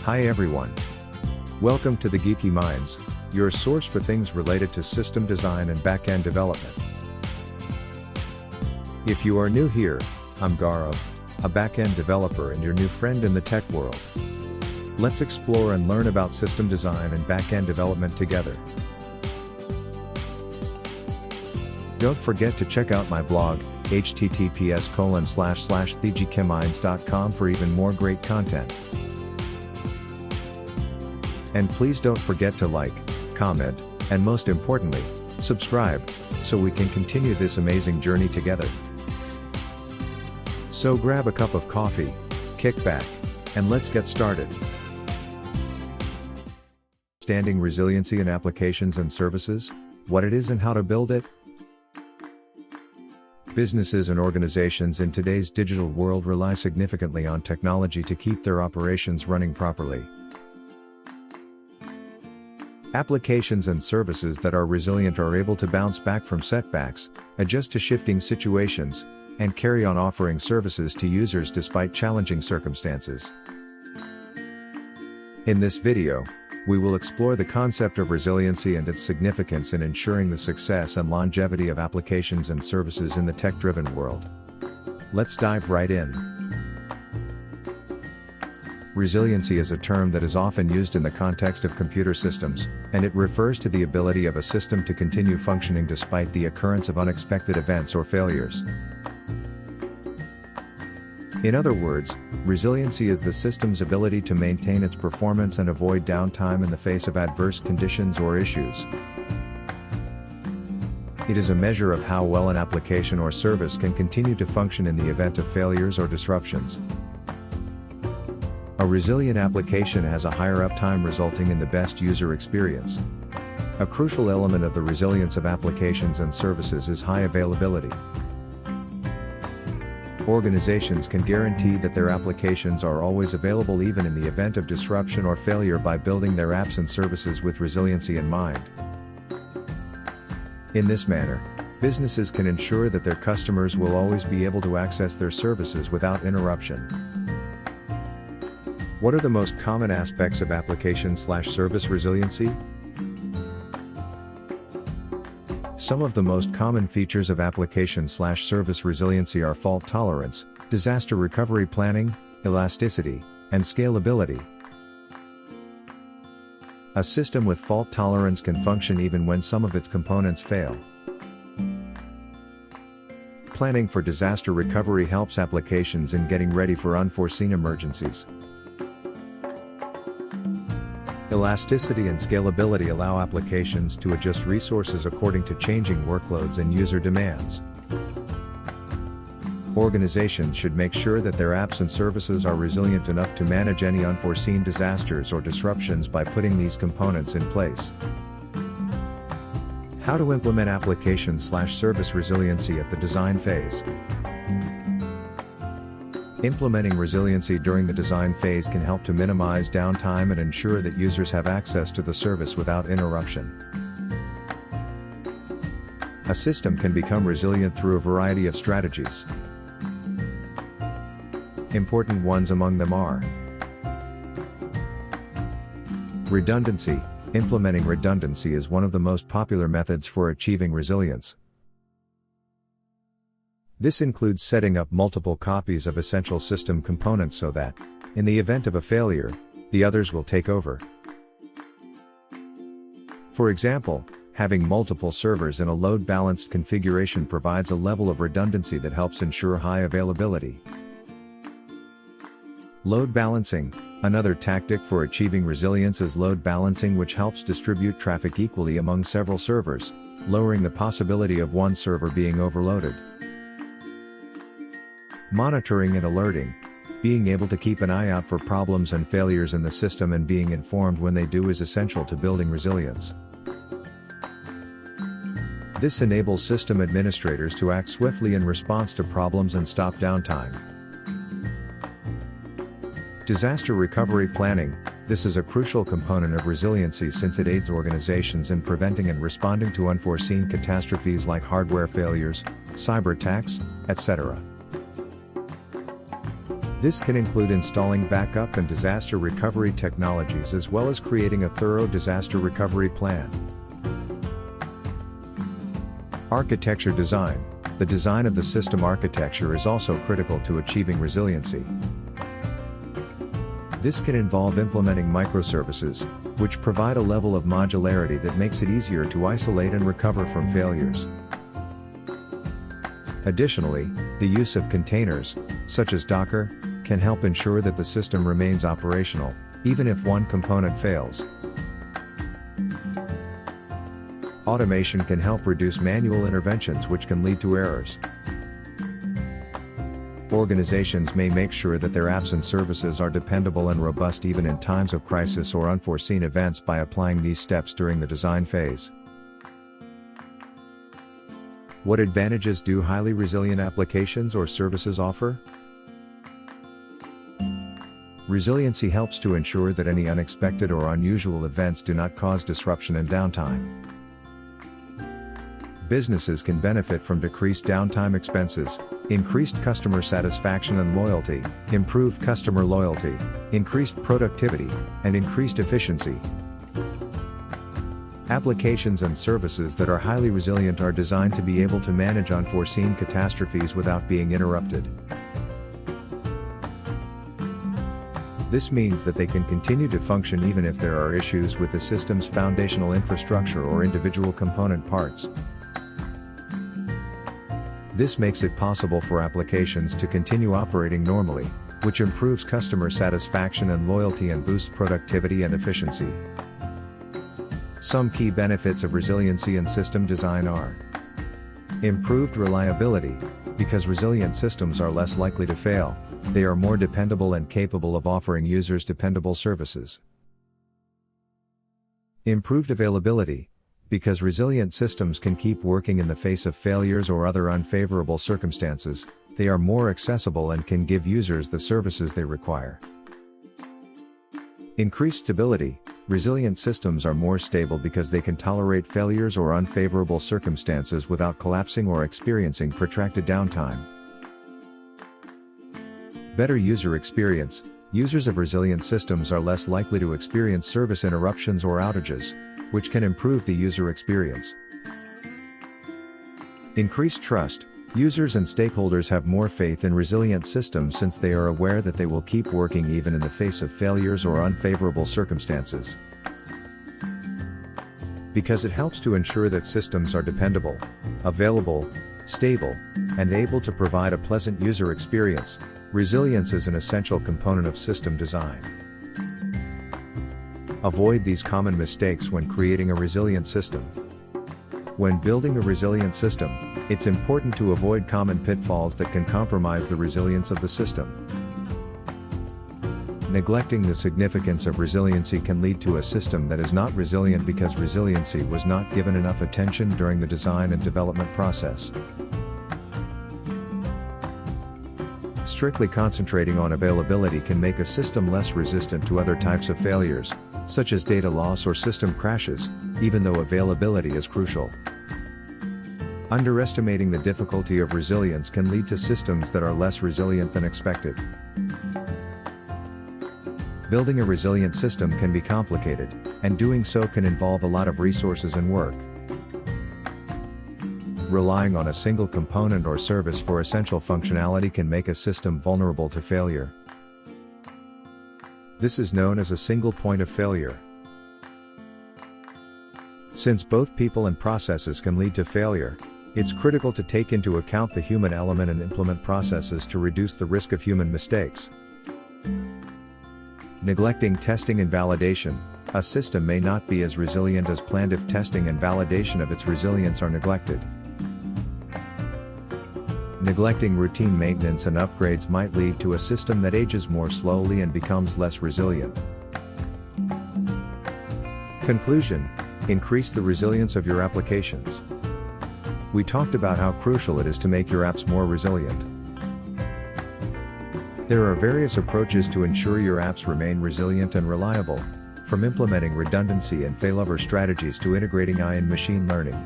Hi everyone. Welcome to the Geeky Minds, your source for things related to system design and back-end development. If you are new here, I'm Gourav, a back-end developer and your new friend in the tech world. Let's explore and learn about system design and back-end development together. Don't forget to check out my blog, https://thegeekyminds.com for even more great content. And please don't forget to like, comment, and most importantly, subscribe, so we can continue this amazing journey together. So grab a cup of coffee, kick back, and let's get started. Understanding resiliency in applications and services, what it is and how to build it. Businesses and organizations in today's digital world rely significantly on technology to keep their operations running properly. Applications and services that are resilient are able to bounce back from setbacks, adjust to shifting situations, and carry on offering services to users despite challenging circumstances. In this video, we will explore the concept of resiliency and its significance in ensuring the success and longevity of applications and services in the tech-driven world. Let's dive right in. Resiliency is a term that is often used in the context of computer systems, and it refers to the ability of a system to continue functioning despite the occurrence of unexpected events or failures. In other words, resiliency is the system's ability to maintain its performance and avoid downtime in the face of adverse conditions or issues. It is a measure of how well an application or service can continue to function in the event of failures or disruptions. A resilient application has a higher uptime, resulting in the best user experience. A crucial element of the resilience of applications and services is high availability. Organizations can guarantee that their applications are always available even in the event of disruption or failure by building their apps and services with resiliency in mind. In this manner, businesses can ensure that their customers will always be able to access their services without interruption. What are the most common aspects of application/service resiliency? Some of the most common features of application/service resiliency are fault tolerance, disaster recovery planning, elasticity, and scalability. A system with fault tolerance can function even when some of its components fail. Planning for disaster recovery helps applications in getting ready for unforeseen emergencies. Elasticity and scalability allow applications to adjust resources according to changing workloads and user demands. Organizations should make sure that their apps and services are resilient enough to manage any unforeseen disasters or disruptions by putting these components in place. How to implement application/service resiliency at the design phase. Implementing resiliency during the design phase can help to minimize downtime and ensure that users have access to the service without interruption. A system can become resilient through a variety of strategies. Important ones among them are redundancy. Implementing redundancy is one of the most popular methods for achieving resilience. This includes setting up multiple copies of essential system components so that, in the event of a failure, the others will take over. For example, having multiple servers in a load-balanced configuration provides a level of redundancy that helps ensure high availability. Load balancing. Another tactic for achieving resilience is load balancing, which helps distribute traffic equally among several servers, lowering the possibility of one server being overloaded. Monitoring and alerting. Being able to keep an eye out for problems and failures in the system and being informed when they do is essential to building resilience. This enables system administrators to act swiftly in response to problems and stop downtime. Disaster recovery planning. This is a crucial component of resiliency since it aids organizations in preventing and responding to unforeseen catastrophes like hardware failures, cyber attacks, etc. This can include installing backup and disaster recovery technologies as well as creating a thorough disaster recovery plan. Architecture design. The design of the system architecture is also critical to achieving resiliency. This can involve implementing microservices, which provide a level of modularity that makes it easier to isolate and recover from failures. Additionally, the use of containers, such as Docker, can help ensure that the system remains operational, even if one component fails. Automation can help reduce manual interventions which can lead to errors. Organizations may make sure that their apps and services are dependable and robust even in times of crisis or unforeseen events by applying these steps during the design phase. What advantages do highly resilient applications or services offer? Resiliency helps to ensure that any unexpected or unusual events do not cause disruption and downtime. Businesses can benefit from decreased downtime expenses, increased customer satisfaction and loyalty, improved customer loyalty, increased productivity, and increased efficiency. Applications and services that are highly resilient are designed to be able to manage unforeseen catastrophes without being interrupted. This means that they can continue to function even if there are issues with the system's foundational infrastructure or individual component parts. This makes it possible for applications to continue operating normally, which improves customer satisfaction and loyalty and boosts productivity and efficiency. Some key benefits of resiliency in system design are: improved reliability. Because resilient systems are less likely to fail, they are more dependable and capable of offering users dependable services. Improved availability. Because resilient systems can keep working in the face of failures or other unfavorable circumstances, they are more accessible and can give users the services they require. Increased stability. Resilient systems are more stable because they can tolerate failures or unfavorable circumstances without collapsing or experiencing protracted downtime. Better user experience. Users of resilient systems are less likely to experience service interruptions or outages, which can improve the user experience. Increased trust. Users and stakeholders have more faith in resilient systems since they are aware that they will keep working even in the face of failures or unfavorable circumstances. Because it helps to ensure that systems are dependable, available, stable, and able to provide a pleasant user experience, resilience is an essential component of system design. Avoid these common mistakes when creating a resilient system. When building a resilient system, it's important to avoid common pitfalls that can compromise the resilience of the system. Neglecting the significance of resiliency can lead to a system that is not resilient because resiliency was not given enough attention during the design and development process. Strictly concentrating on availability can make a system less resistant to other types of failures, such as data loss or system crashes, even though availability is crucial. Underestimating the difficulty of resilience can lead to systems that are less resilient than expected. Building a resilient system can be complicated, and doing so can involve a lot of resources and work. Relying on a single component or service for essential functionality can make a system vulnerable to failure. This is known as a single point of failure. Since both people and processes can lead to failure, it's critical to take into account the human element and implement processes to reduce the risk of human mistakes. Neglecting testing and validation. A system may not be as resilient as planned if testing and validation of its resilience are neglected. Neglecting routine maintenance and upgrades might lead to a system that ages more slowly and becomes less resilient. Conclusion: increase the resilience of your applications. We talked about how crucial it is to make your apps more resilient. There are various approaches to ensure your apps remain resilient and reliable, from implementing redundancy and failover strategies to integrating AI and machine learning.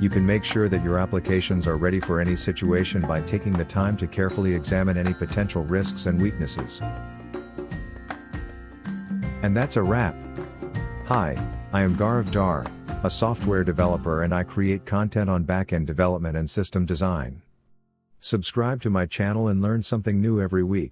You can make sure that your applications are ready for any situation by taking the time to carefully examine any potential risks and weaknesses. And that's a wrap. Hi, I am Gourav Dhar, a software developer, and I create content on backend development and system design. Subscribe to my channel and learn something new every week.